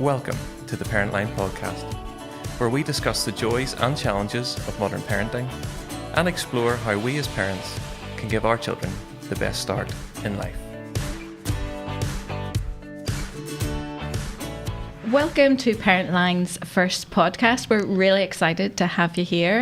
Welcome to the Parentline podcast, where we discuss the joys and challenges of modern parenting and explore how we as parents can give our children the best start in life. Welcome to Parentline's first podcast. We're really excited to have you here.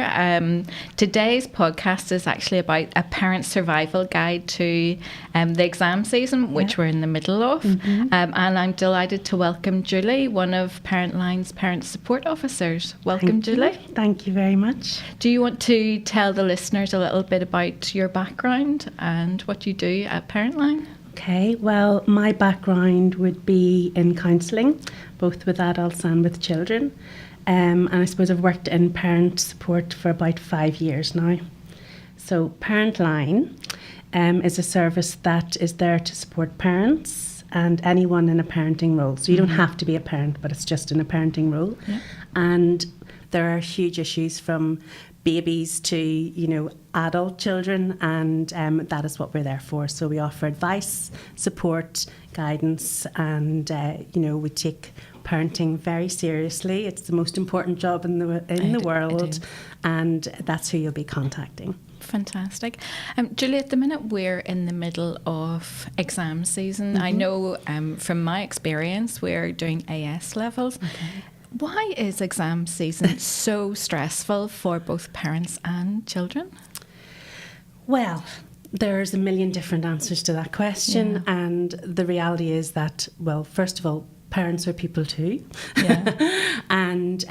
Today's podcast is actually about a parent survival guide to the exam season, which we're in the middle of. And I'm delighted to welcome Julie, one of Parentline's parent support officers. Welcome, Julie. Thank you very much. Do you want to tell the listeners a little bit about your background and what you do at Parentline? Okay, well, my background would be in counselling, both with adults and with children. And I suppose I've worked in parent support for about 5 years now. So Parentline is a service that is there to support parents and anyone in a parenting role. So you don't have to be a parent, but it's just in a parenting role. Yeah. And there are huge issues from babies to, adult children, and that is what we're there for. So we offer advice, support, guidance, and, we take parenting very seriously. It's the most important job in the world, and that's who you'll be contacting. Fantastic. Julie, at the minute we're in the middle of exam season. I know from my experience we're doing AS levels. Okay. Why is exam season so stressful for both parents and children? Well, there's a million different answers to that question. Yeah. And the reality is that, well, first of all, parents are people too. Yeah. And,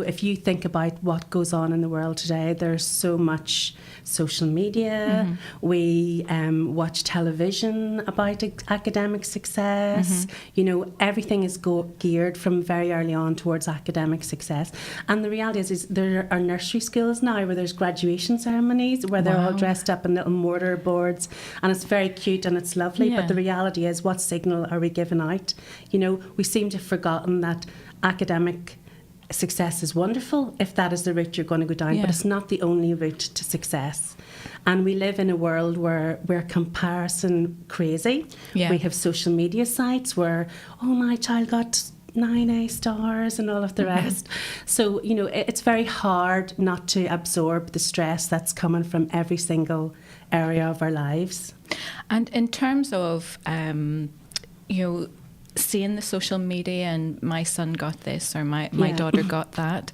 if you think about what goes on in the world today, there's so much social media. Mm-hmm. We watch television about academic success. Mm-hmm. Everything is geared from very early on towards academic success. And the reality is there are nursery schools now where there's graduation ceremonies where they're all dressed up in little mortar boards. And it's very cute and it's lovely. Yeah. But the reality is, what signal are we giving out? We seem to have forgotten that academic success is wonderful if that is the route you're going to go down, but it's not the only route to success. And we live in a world where we're comparison crazy. Yeah. We have social media sites where, my child got 9 A stars and all of the rest. So, it's very hard not to absorb the stress that's coming from every single area of our lives. And in terms of, seeing the social media and my son got this or my daughter got that.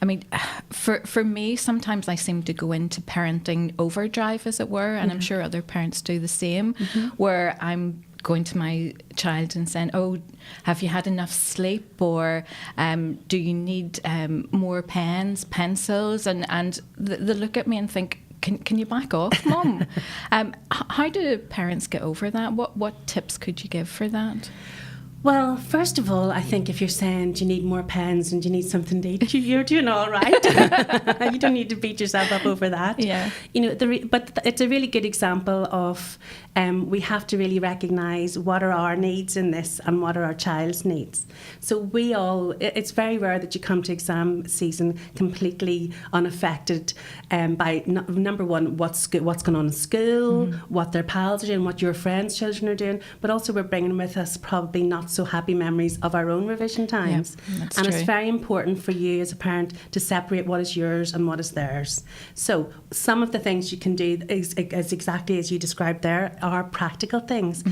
I mean, for me, sometimes I seem to go into parenting overdrive, as it were, and I'm sure other parents do the same, where I'm going to my child and saying, have you had enough sleep, or do you need more pens, pencils, and they look at me and think, Can you back off, Mum? How do parents get over that? What tips could you give for that? Well, first of all, I think if you're saying, do you need more pens and do you need something to eat, you're doing all right. You don't need to beat yourself up over that. Yeah. But it's a really good example of we have to really recognise what are our needs in this and what are our child's needs. So it's very rare that you come to exam season completely unaffected by, number one, what's going on in school, what their pals are doing, what your friends' children are doing, but also we're bringing with us probably not so happy memories of our own revision times. Yeah, that's true. It's very important for you as a parent to separate what is yours and what is theirs. So some of the things you can do is exactly as you described there are practical things.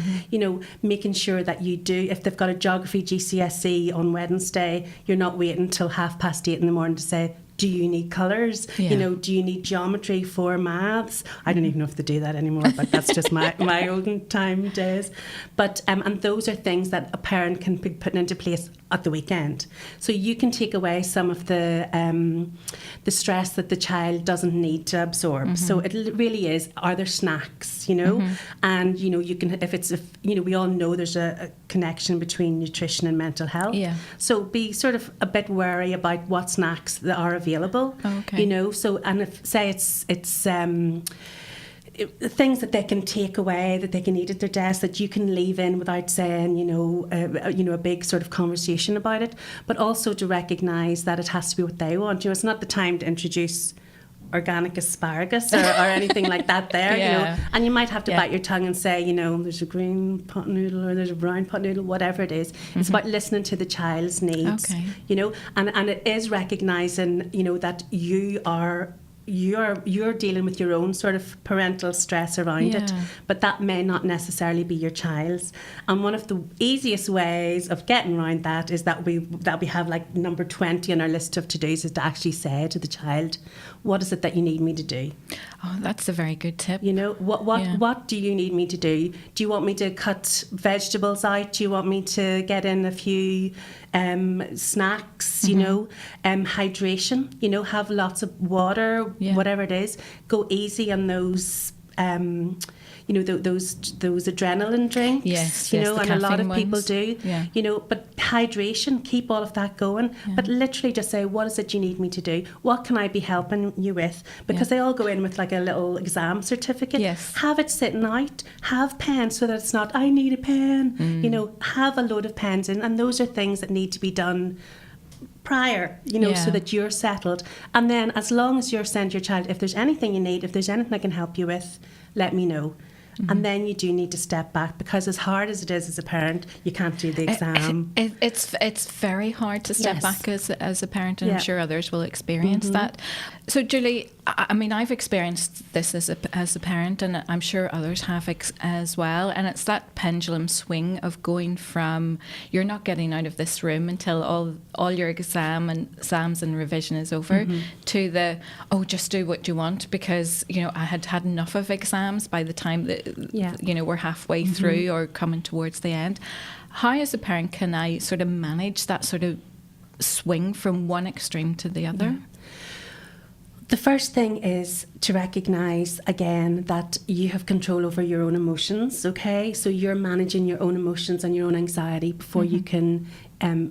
Making sure that you do, if they've got a geography GCSE on Wednesday, you're not waiting until 8:30 in the morning to say, do you need colours? Yeah. Do you need geometry for maths? I don't even know if they do that anymore, but that's just my olden time days. But and those are things that a parent can be putting into place at the weekend. So you can take away some of the stress that the child doesn't need to absorb. So it really is, are there snacks, And, you can, we all know there's a connection between nutrition and mental health. Yeah. So be sort of a bit wary about what snacks that are available. Okay. So, and if, say it's things that they can take away, that they can eat at their desk, that you can leave in without saying, a big sort of conversation about it, but also to recognise that it has to be what they want. It's not the time to introduce organic asparagus or anything like that there, you know, and you might have to bite your tongue and say, you know, there's a green pot noodle or there's a brown pot noodle, whatever it is. It's about listening to the child's needs, you know, and it is recognising, you know, that you're dealing with your own sort of parental stress around it, but that may not necessarily be your child's. And one of the easiest ways of getting around that is that we have like number 20 on our list of to-dos is to actually say to the child, what is it that you need me to do? Oh, that's a very good tip. You know, what do you need me to do? Do you want me to cut vegetables out? Do you want me to get in a few snacks, you know, hydration, you know, have lots of water, whatever it is. Go easy on those, you know, those adrenaline drinks, you know, and a lot of people do, you know, but hydration, keep all of that going, but literally just say, what is it you need me to do? What can I be helping you with? Because they all go in with like a little exam certificate. Have it sitting out, have pens so that it's not, I need a pen, you know, have a load of pens in, and those are things that need to be done prior, you know, so that you're settled. And then as long as you're saying to your child, if there's anything you need, if there's anything I can help you with, let me know. And then you do need to step back, because as hard as it is as a parent, you can't do the exam. It's very hard to step back as a parent, and I'm sure others will experience that. So Julie, I mean, I've experienced this as a parent, and I'm sure others have as well. And it's that pendulum swing of going from you're not getting out of this room until all your exams and revision is over, to the just do what you want, because you know I had enough of exams by the time that you know we're halfway through or coming towards the end. How, as a parent, can I sort of manage that sort of swing from one extreme to the other? The first thing is to recognise, again, that you have control over your own emotions, okay? So you're managing your own emotions and your own anxiety before you can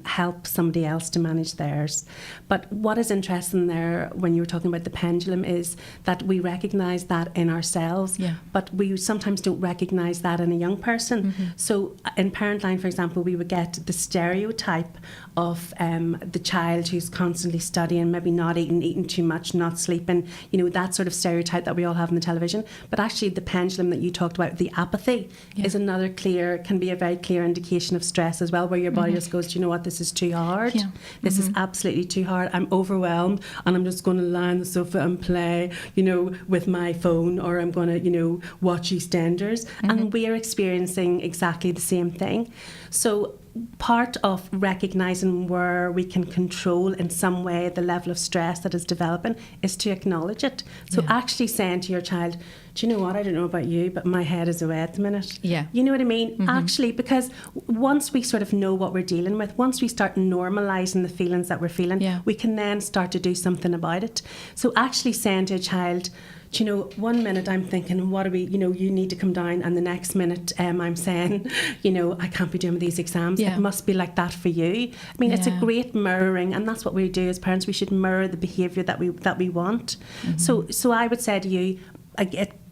help somebody else to manage theirs. But what is interesting there when you were talking about the pendulum is that we recognise that in ourselves, but we sometimes don't recognise that in a young person. So in Parentline, for example, we would get the stereotype of the child who's constantly studying, maybe not eating too much, not sleeping, you know, that sort of stereotype that we all have on the television. But actually the pendulum that you talked about, the apathy, is another can be a very clear indication of stress as well, where your body just goes, you know what, this is too hard. This is absolutely too hard. I'm overwhelmed and I'm just going to lie on the sofa and play, you know, with my phone, or I'm going to, you know, watch EastEnders. And we are experiencing exactly the same thing. So part of recognising where we can control in some way the level of stress that is developing is to acknowledge it. So actually saying to your child, do you know what, I don't know about you, but my head is away at the minute. You know what I mean? Actually, because once we sort of know what we're dealing with, once we start normalising the feelings that we're feeling, we can then start to do something about it. So actually saying to a child, do you know, 1 minute I'm thinking, what are we, you know, you need to come down, and the next minute I'm saying, you know, I can't be doing these exams. It must be like that for you. I mean, it's a great mirroring, and that's what we do as parents. We should mirror the behaviour that we want. So I would say to you,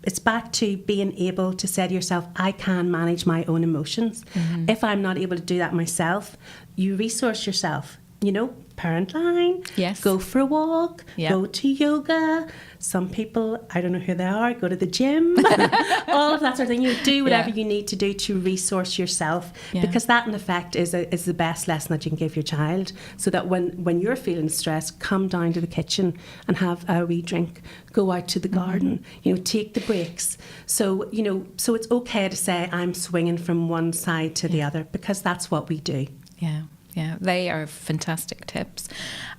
it's back to being able to say to yourself, I can manage my own emotions. If I'm not able to do that myself, you resource yourself. You know, Parentline, go for a walk, go to yoga. Some people, I don't know who they are, go to the gym, all of that sort of thing. You do whatever you need to do to resource yourself, because that in effect is the best lesson that you can give your child, so that when you're feeling stressed, come down to the kitchen and have a wee drink, go out to the garden, you know, take the breaks. So, you know, so it's okay to say I'm swinging from one side to the other, because that's what we do. Yeah, they are fantastic tips.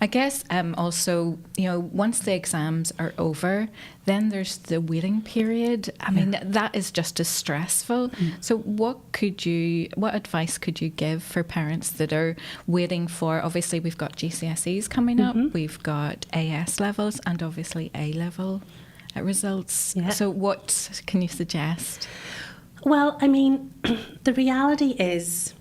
I guess also, you know, once the exams are over, then there's the waiting period. I mean, that is just as stressful. So what advice could you give for parents that are waiting for, obviously we've got GCSEs coming up, we've got AS levels, and obviously A-level results. So what can you suggest? Well, I mean, the reality is,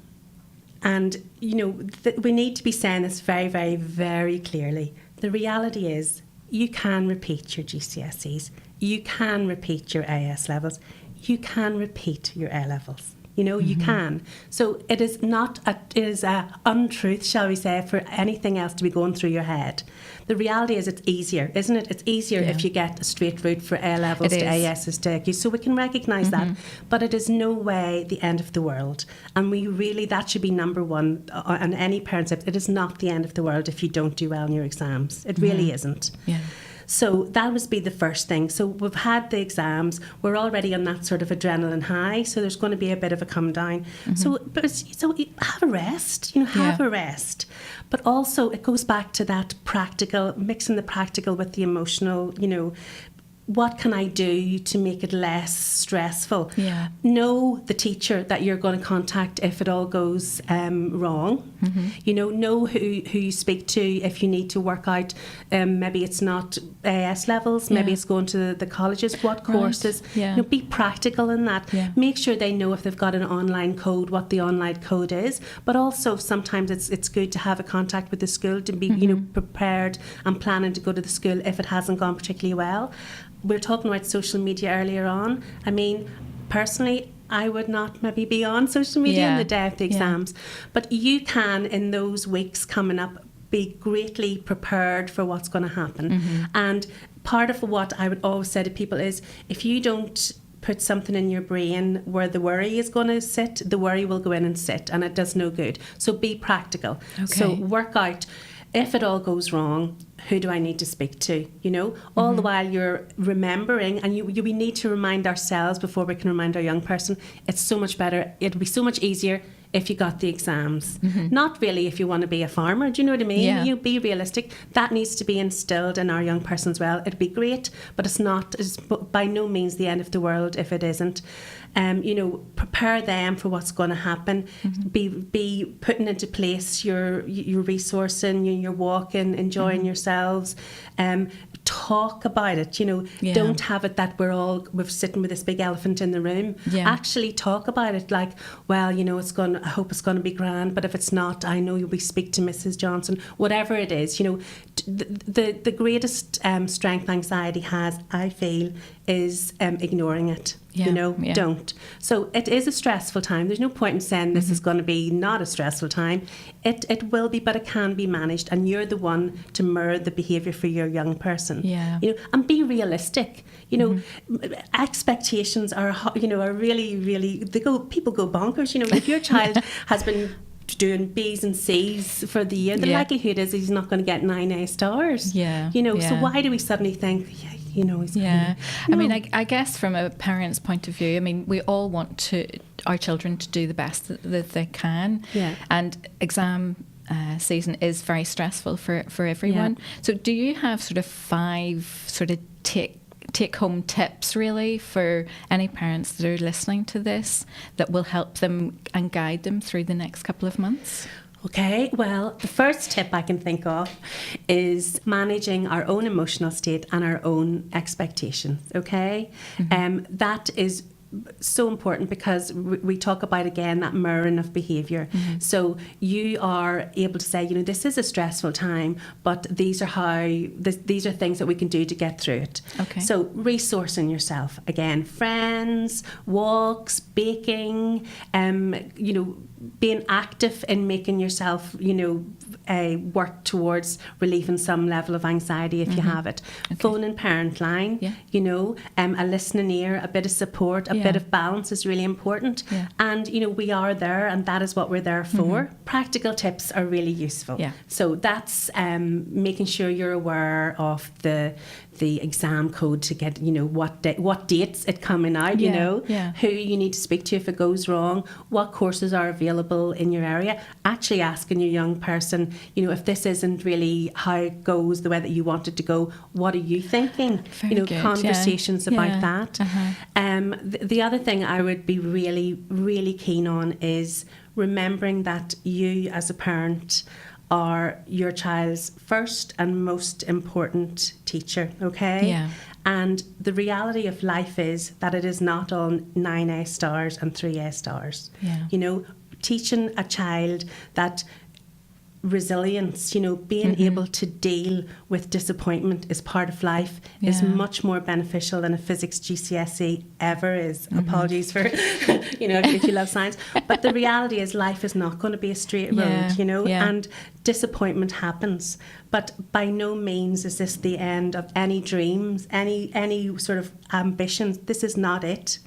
and, you know, we need to be saying this very, very, very clearly. The reality is you can repeat your GCSEs. You can repeat your AS levels. You can repeat your A levels. you can. So it is a untruth, shall we say, for anything else to be going through your head. The reality is it's easier, isn't it? It's easier if you get a straight route for A levels to ASs to AQs. So we can recognise that, but it is no way the end of the world. And that should be number one on any parent's lips. It is not the end of the world if you don't do well in your exams. It really isn't. Yeah. So that would be the first thing. So we've had the exams. We're already on that sort of adrenaline high. So there's going to be a bit of a come down. So have a rest. Have a rest. But also it goes back to that practical, mixing the practical with the emotional. What can I do to make it less stressful? Yeah. Know the teacher that you're going to contact if it all goes wrong. Know who you speak to if you need to work out. Maybe it's not AS levels. Maybe it's going to the colleges. What courses? Yeah. Be practical in that. Yeah. Make sure they know if they've got an online code, what the online code is. But also sometimes it's good to have a contact with the school to be prepared and planning to go to the school if it hasn't gone particularly well. We were talking about social media earlier on. I mean, personally, I would not maybe be on social media on the day of the exams. But you can, in those weeks coming up, be greatly prepared for what's going to happen. And part of what I would always say to people is, if you don't put something in your brain where the worry is going to sit, the worry will go in and sit, and it does no good. So be practical. Okay. So work out, if it all goes wrong, who do I need to speak to? All the while you're remembering, and we need to remind ourselves before we can remind our young person. It's so much better. It'll be so much easier if you got the exams. Not really if you want to be a farmer, do you know what I mean? Yeah. Be realistic. That needs to be instilled in our young person as well. It'd be great, but it's by no means the end of the world if it isn't. Prepare them for what's going to happen. Be putting into place your resourcing, your walking, enjoying yourselves. Talk about it. Don't have it that we're sitting with this big elephant in the room. Yeah. Actually talk about it like, well, I hope it's going to be grand, but if it's not, I know we speak to Mrs. Johnson. Whatever it is, the greatest strength anxiety has, I feel, is ignoring it. Don't. So it is a stressful time. There's no point in saying this is going to be not a stressful time. It will be, but it can be managed, and you're the one to mirror the behaviour for your young person. Yeah. And be realistic. Expectations are really, really, people go bonkers. If your child has been doing B's and C's for the year, the likelihood is he's not going to get 9 A stars. Yeah. So why do we suddenly think, he's I mean, I guess from a parent's point of view, I mean, we all want our children to do the best that they can. Yeah. And exam season is very stressful for everyone. Yeah. So do you have sort of 5 sort of take-home tips, really, for any parents that are listening to this that will help them and guide them through the next couple of months? Okay, well, the first tip I can think of is managing our own emotional state and our own expectations, okay? That is so important because we talk about, again, that mirroring of behaviour. So you are able to say, this is a stressful time, but these are things that we can do to get through it. Okay. So resourcing yourself, again, friends, walks, baking, being active in making yourself, work towards relieving some level of anxiety if you have it. Okay. Phone and Parentline, a listening ear, a bit of support, a bit of balance is really important. Yeah. And, we are there, and that is what we're there for. Practical tips are really useful. Yeah. So that's making sure you're aware of the exam code to get, what dates it coming out, who you need to speak to if it goes wrong, what courses are available in your area. Actually asking your young person, if this isn't really how it goes the way that you want it to go, what are you thinking? Very good. Conversations about that. The other thing I would be really, really keen on is remembering that you as a parent are your child's first and most important teacher, okay? Yeah. And the reality of life is that it is not all 9 A stars and 3 A stars. Yeah. Teaching a child that resilience, being able to deal with disappointment is part of life, is much more beneficial than a physics GCSE ever is. Apologies for, if you love science. But the reality is life is not going to be a straight road, and disappointment happens. But by no means is this the end of any dreams, any sort of ambitions. This is not it.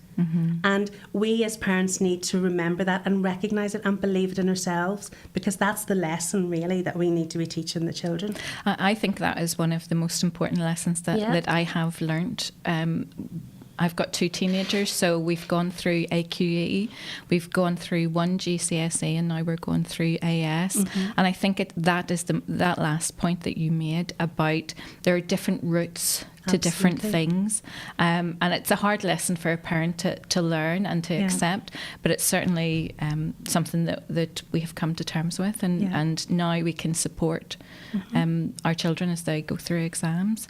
And we as parents need to remember that and recognise it and believe it in ourselves, because that's the lesson really that we need to be teaching the children. I think that is one of the most important lessons that I have learnt. I've got 2 teenagers, so we've gone through AQE, we've gone through 1 GCSE, and now we're going through AS. And I think that is that last point that you made about there are different routes to different things, and it's a hard lesson for a parent to learn and to accept, but it's certainly something that we have come to terms with, and now we can support our children as they go through exams.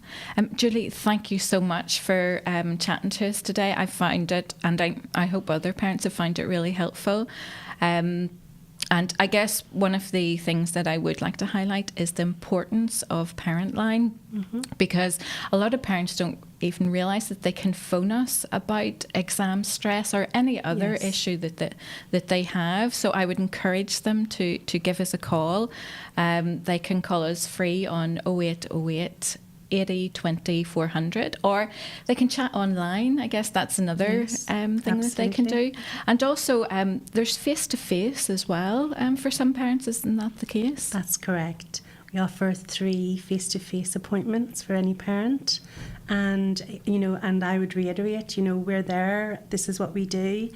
Julie, thank you so much for chatting to us today. I found it, and I hope other parents have found it really helpful. And I guess one of the things that I would like to highlight is the importance of Parentline, because a lot of parents don't even realise that they can phone us about exam stress or any other issue that they have. So I would encourage them to give us a call. They can call us free on 0808 80 20 400, or they can chat online. I guess that's another thing that they can do. And also there's face-to-face as well for some parents. Isn't that the case? That's correct. We offer 3 face-to-face appointments for any parent, and and I would reiterate, we're there. This is what we do.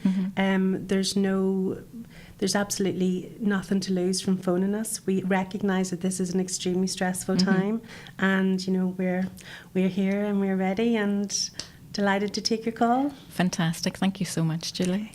There's absolutely nothing to lose from phoning us. We recognise that this is an extremely stressful time, and we're here and we're ready and delighted to take your call. Fantastic. Thank you so much, Julie.